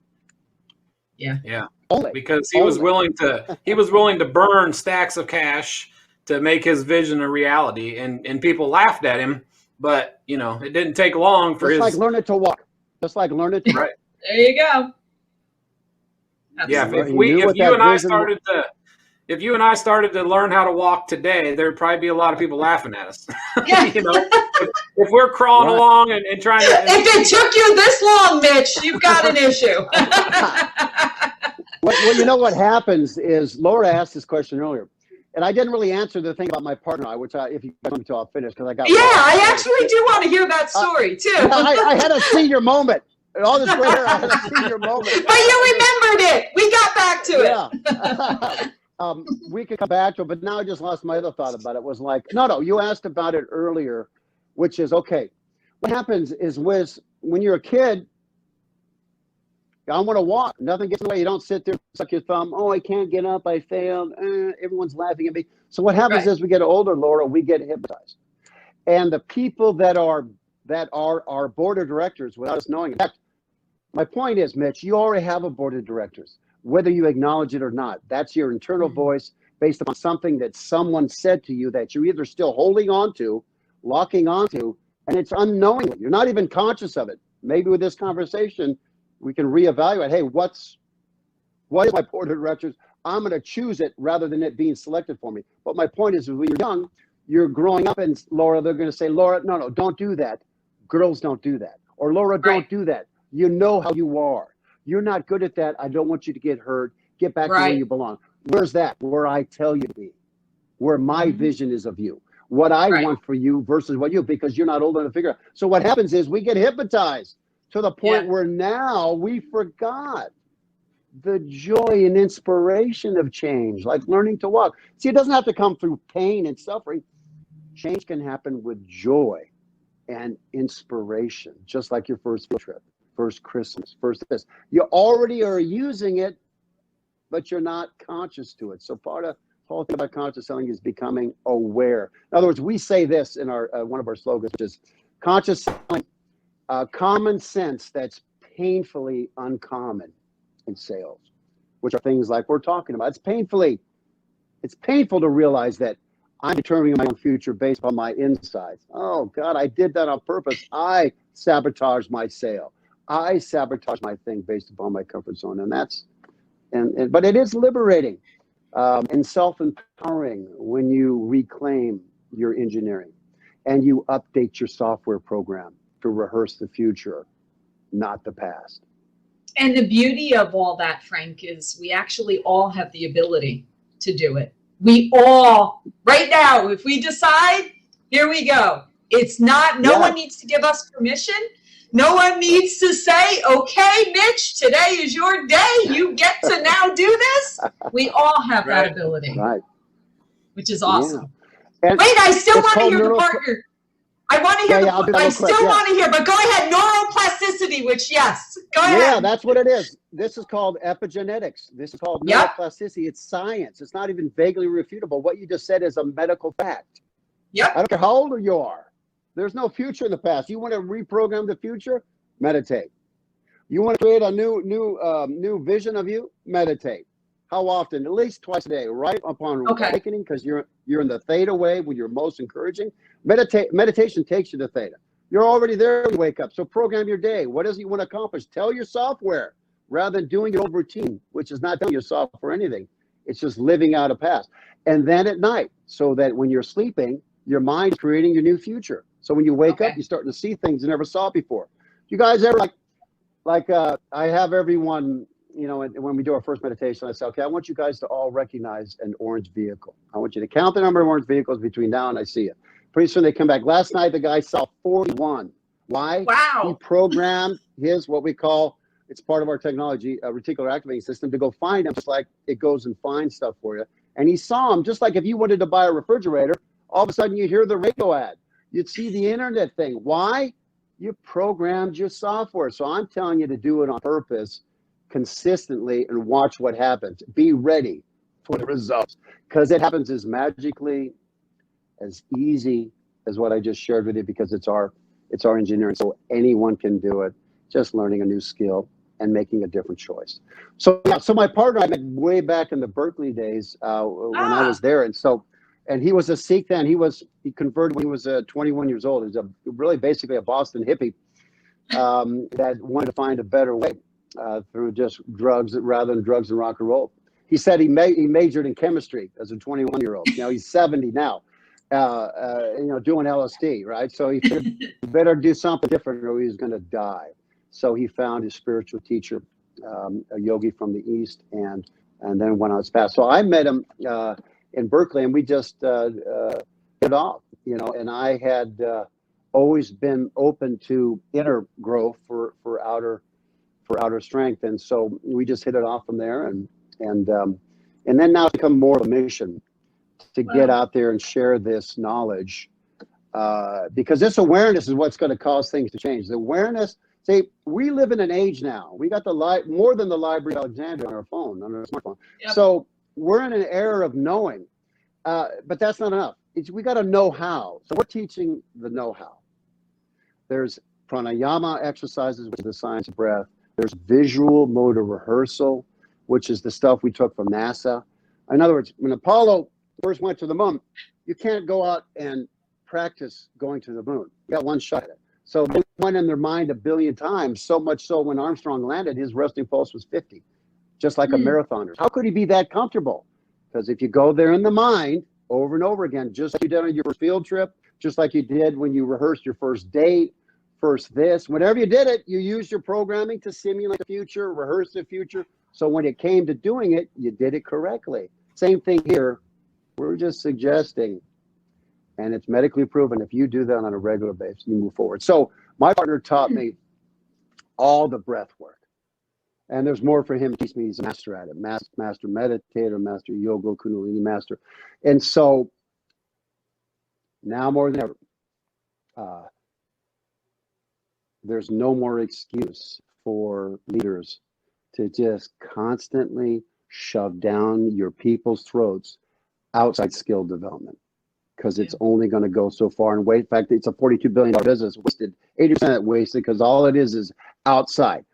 Yeah. Because he was willing to burn stacks of cash to make his vision a reality. And people laughed at him, but it didn't take long for Just like learning to walk. Just like learning to right. There you go. Yeah, if you and I started to learn how to walk today, there'd probably be a lot of people laughing at us. Yeah. If we're crawling along and trying to. If it took you this long, Mitch, you've got an issue. Well, you know what happens is Laura asked this question earlier, and I didn't really answer the thing about my partner, if you want me to, I'll finish because I got. Yeah, I actually do want to hear that story too. I had a senior moment. And all this gray hair, I had a senior moment. But you remembered it. We got back to it. We could come back to it, but now I just lost my other thought about it. It was like, no, you asked about it earlier, which is, okay, what happens is when you're a kid, I want to walk. Nothing gets in the way. You don't sit there, suck your thumb. Oh, I can't get up. I failed. Everyone's laughing at me. So what happens as we get older, Laura, we get hypnotized. And the people that are our board of directors, without us knowing. In fact, my point is, Mitch, you already have a board of directors, whether you acknowledge it or not. That's your internal voice based upon something that someone said to you that you're either still holding on to, locking onto, and it's unknowingly. You're not even conscious of it. Maybe with this conversation, we can reevaluate. Hey, what is my board of directors? I'm going to choose it rather than it being selected for me. But my point is, when you're young, you're growing up, and Laura, they're going to say, Laura, no, don't do that. Girls don't do that. Or Laura, don't do that. You know how you are. You're not good at that. I don't want you to get hurt. Get back to where you belong. Where's that? Where I tell you to be. Where my vision is of you. What I want for you versus what you, because you're not old enough to figure out. So what happens is we get hypnotized to the point where now we forgot the joy and inspiration of change, like learning to walk. See, it doesn't have to come through pain and suffering. Change can happen with joy and inspiration, just like your first field trip, first Christmas, first this. You already are using it, but you're not conscious to it. So part of the whole thing about conscious selling is becoming aware. In other words, we say this in our one of our slogans, which is conscious selling, common sense that's painfully uncommon in sales, which are things like we're talking about. It's painful to realize that I'm determining my own future based on my insights. Oh God, I did that on purpose. I sabotaged my sale. I sabotaged my thing based upon my comfort zone. And that's, but it is liberating and self-empowering when you reclaim your engineering and you update your software program to rehearse the future, not the past. And the beauty of all that, Frank, is we actually all have the ability to do it. We all, right now, if we decide, here we go. It's not, no one needs to give us permission. No one needs to say, okay, Mitch, today is your day. You get to now do this. We all have that ability, which is awesome. Yeah. Wait, I still want to hear the partner. I want to hear I still want to hear, but go ahead. Neuroplasticity, which yes, go ahead. Yeah, that's what it is. This is called epigenetics. This is called neuroplasticity. It's science. It's not even vaguely refutable. What you just said is a medical fact. Yep. I don't care how old you are. There's no future in the past. You want to reprogram the future? Meditate. You want to create a new vision of you? Meditate. How often? At least twice a day, right upon awakening, because you're in the theta wave when you're most encouraging. Meditation takes you to theta. You're already there when you wake up. So program your day. What is it you want to accomplish? Tell your software rather than doing your old routine, which is not telling your software anything. It's just living out a past. And then at night, so that when you're sleeping, your mind's creating your new future. So when you wake up, you're starting to see things you never saw before. You guys ever I have everyone, you know, when we do our first meditation, I say, okay, I want you guys to all recognize an orange vehicle. I want you to count the number of orange vehicles between now and I see it. Pretty soon they come back. Last night, the guy saw 41. Why? Wow. He programmed his, what we call, it's part of our technology, a reticular activating system, to go find them, just like it goes and finds stuff for you. And he saw them, just like if you wanted to buy a refrigerator, all of a sudden you hear the radio ad. You'd see the internet thing. Why? You programmed your software. So I'm telling you to do it on purpose, consistently, and watch what happens. Be ready for the results, because it happens as magically, as easy as what I just shared with you, because it's our engineering. So anyone can do it, just learning a new skill and making a different choice. So my partner I met way back in the Berkeley days when I was there, and he was a Sikh then. He converted when he was 21 years old. He was really basically a Boston hippie that wanted to find a better way through just drugs rather than drugs and rock and roll. He said he majored in chemistry as a 21-year-old. Now he's 70 now. Doing LSD, right? So he said, better do something different or he's going to die. So he found his spiritual teacher, a yogi from the East, and then went on his path. So I met him in Berkeley, and we just hit it off, and I had always been open to inner growth for outer strength. And so we just hit it off from there. And then now it's become more of a mission to get out there and share this knowledge, because this awareness is what's going to cause things to change. The awareness, see, we live in an age now. We got more than the Library of Alexandria on our phone, on our smartphone. Yep. So we're in an era of knowing, but that's not enough. We got to know how. So we're teaching the know-how. There's pranayama exercises, which is the science of breath. There's visual motor rehearsal, which is the stuff we took from NASA. In other words, when Apollo first went to the moon, you can't go out and practice going to the moon. You got one shot at it. So they went in their mind 1 billion times, so much so when Armstrong landed, his resting pulse was 50, just like a marathoner. How could he be that comfortable? Because if you go there in the mind over and over again, just like you did on your first field trip, just like you did when you rehearsed your first date, first this, whenever you did it, you used your programming to simulate the future, rehearse the future. So when it came to doing it, you did it correctly. Same thing here. We're just suggesting, and it's medically proven, if you do that on a regular basis, you move forward. So my partner taught me all the breath work, And there's more for him to teach me. He's a master at it, master meditator, master yoga, kundalini master. And so now more than ever, there's no more excuse for leaders to just constantly shove down your people's throats outside skill development, because it's only going to go so far. And in fact, it's a $42 billion business, wasted 80% of it wasted, because all it is outside.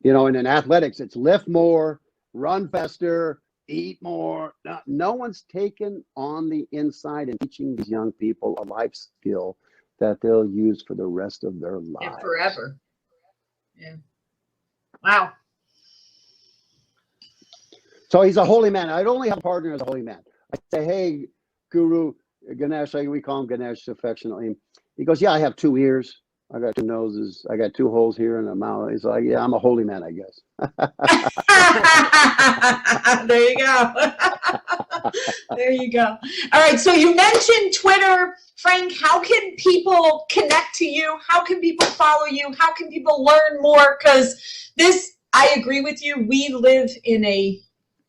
You know, and in athletics, it's lift more, run faster, eat more. No one's taken on the inside and teaching these young people a life skill that they'll use for the rest of their lives. Yeah, forever. Yeah. Wow. So he's a holy man. I'd only have a partner as a holy man. I say, hey, Guru, Ganesh, we call him Ganesh affectionately. He goes, yeah, I have 2 ears. I got 2 noses. I got 2 holes here and a mouth. He's like, yeah, I'm a holy man, I guess. There you go. There you go. All right. So you mentioned Twitter. Frank, how can people connect to you? How can people follow you? How can people learn more? Because I agree with you. We live in a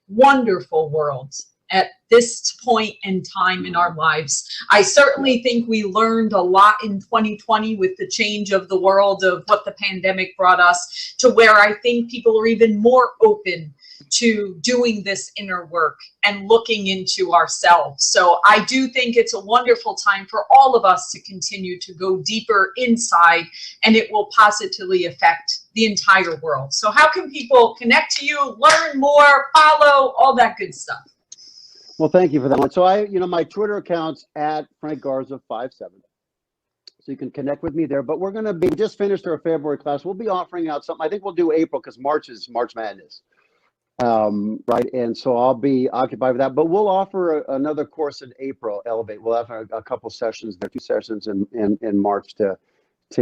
wonderful world at this point in time in our lives. I certainly think we learned a lot in 2020 with the change of the world of what the pandemic brought us, to where I think people are even more open to doing this inner work and looking into ourselves. So I do think it's a wonderful time for all of us to continue to go deeper inside, and it will positively affect the entire world. So how can people connect to you, learn more, follow, all that good stuff? Well, thank you for that one. So my Twitter account's at Frank Garza 57. So you can connect with me there. But we just finished our February class. We'll be offering out something. I think we'll do April, because March is March Madness. Right. And so I'll be occupied with that. But we'll offer another course in April, Elevate. We'll have a couple sessions there, 2 sessions in March to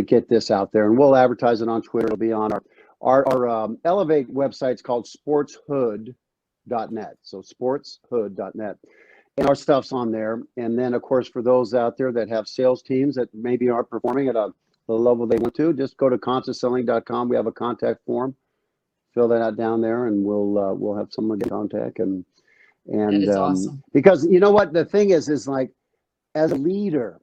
get this out there. And we'll advertise it on Twitter. It'll be on our Elevate website's called sportshood.net. So sportshood.net. And our stuff's on there. And then, of course, for those out there that have sales teams that maybe aren't performing at the level they want to, just go to consciousselling.com. We have a contact form. Fill that out down there, and we'll have someone get contact. And that is awesome. Because you know what the thing is like, as a leader,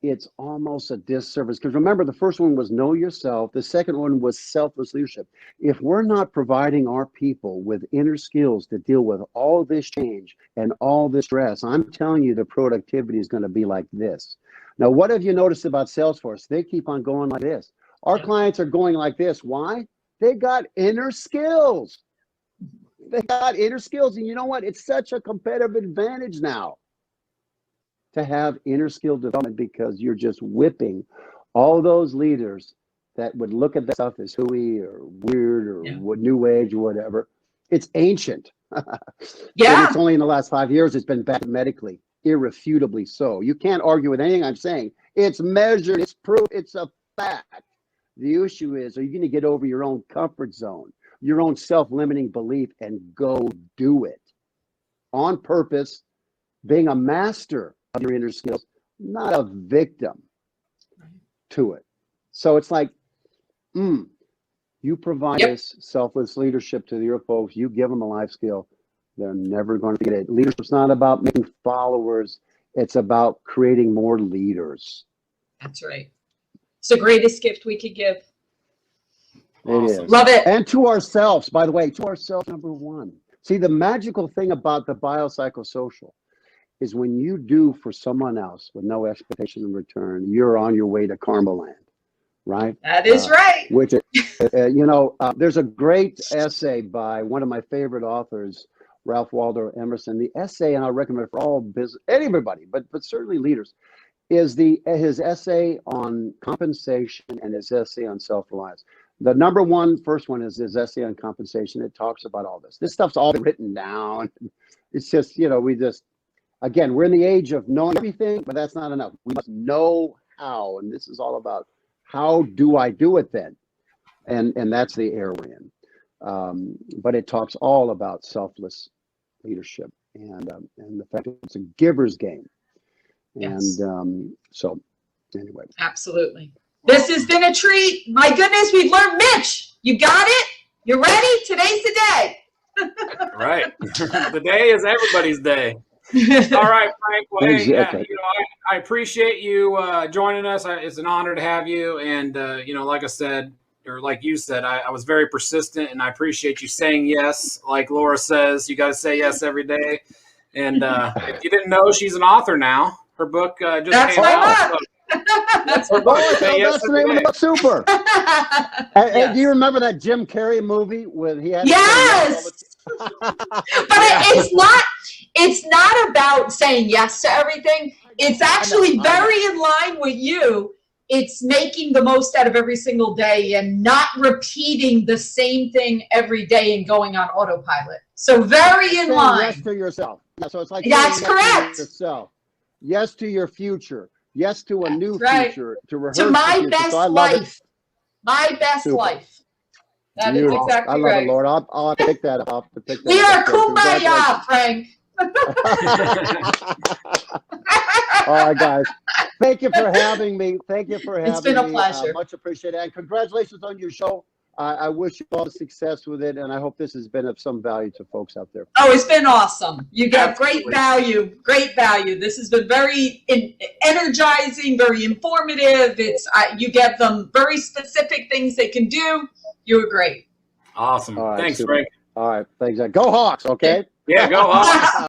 it's almost a disservice, because remember, the first one was know yourself. The second one was selfless leadership. If we're not providing our people with inner skills to deal with all this change and all this stress, I'm telling you, the productivity is going to be like this. Now, what have you noticed about Salesforce? They keep on going like this. Our clients are going like this. Why? They got inner skills. They got inner skills. And you know what? It's such a competitive advantage now to have inner skill development, because you're just whipping all those leaders that would look at that stuff as hooey or weird or new age or whatever. It's ancient. Yeah. And it's only in the last 5 years it's been backed medically, irrefutably so. You can't argue with anything I'm saying. It's measured, it's proof, it's a fact. The issue is, are you going to get over your own comfort zone, your own self-limiting belief, and go do it on purpose, being a master of your inner skills, not a victim to it. So it's like, you provide this selfless leadership to your folks, you give them a life skill, they're never going to get it. Leadership's not about making followers, it's about creating more leaders. That's right. It's the greatest gift we could give. It is. Love it. And to ourselves, by the way, to ourselves, number one. See, the magical thing about the biopsychosocial is when you do for someone else with no expectation in return, you're on your way to karma land, right? That is right. Which, there's a great essay by one of my favorite authors, Ralph Waldo Emerson. The essay, and I recommend it for all business, everybody, but certainly leaders, is his essay on compensation and his essay on self-reliance. The first one is his essay on compensation. It talks about all this. This stuff's all written down. It's just, again, we're in the age of knowing everything, but that's not enough. We must know how, and this is all about how do I do it then? And that's the era we're in. But it talks all about selfless leadership and the fact that it's a giver's game. Yes. And so anyway. Absolutely. This has been a treat. My goodness, we've learned. Mitch, you got it? You ready? Today's the day. Right. The day is everybody's day. All right, Frank. Well, hey, Exactly. I appreciate you joining us. It's an honor to have you. And, like I said, or like you said, I was very persistent, and I appreciate you saying yes. Like Laura says, you got to say yes every day. And if you didn't know, she's an author now. Her book just That's came my out. book. So that's her book. Oh, so Say yes that's the every name of the day. book. Super. Yes. And do you remember that Jim Carrey movie when he had to say Yes. But it's not about saying yes to everything. It's actually very in line with you. It's making the most out of every single day and not repeating the same thing every day and going on autopilot. So very in line. Yes to yourself. Yeah, so it's like That's saying yes correct. to yourself. Yes to your future. Yes to a new Right. future. To rehearse To my the future. best So I love life. My best Super. life. That is Beautiful. exactly I love right. it, Lord. I'll have to pick that up. I'll have to pick that We up. are kumbaya, Frank. All right, guys. Thank you for having me. Thank you for having me. It's been a pleasure. Much appreciated. And congratulations on your show. I wish you all the success with it, and I hope this has been of some value to folks out there. Oh, it's been awesome. You get Absolutely. great value. Great value. This has been very energizing, very informative. You get them very specific things they can do. You were great. Awesome. All right, Thanks, super. Frank. All right. Thanks. Go Hawks, okay? Yeah, go on.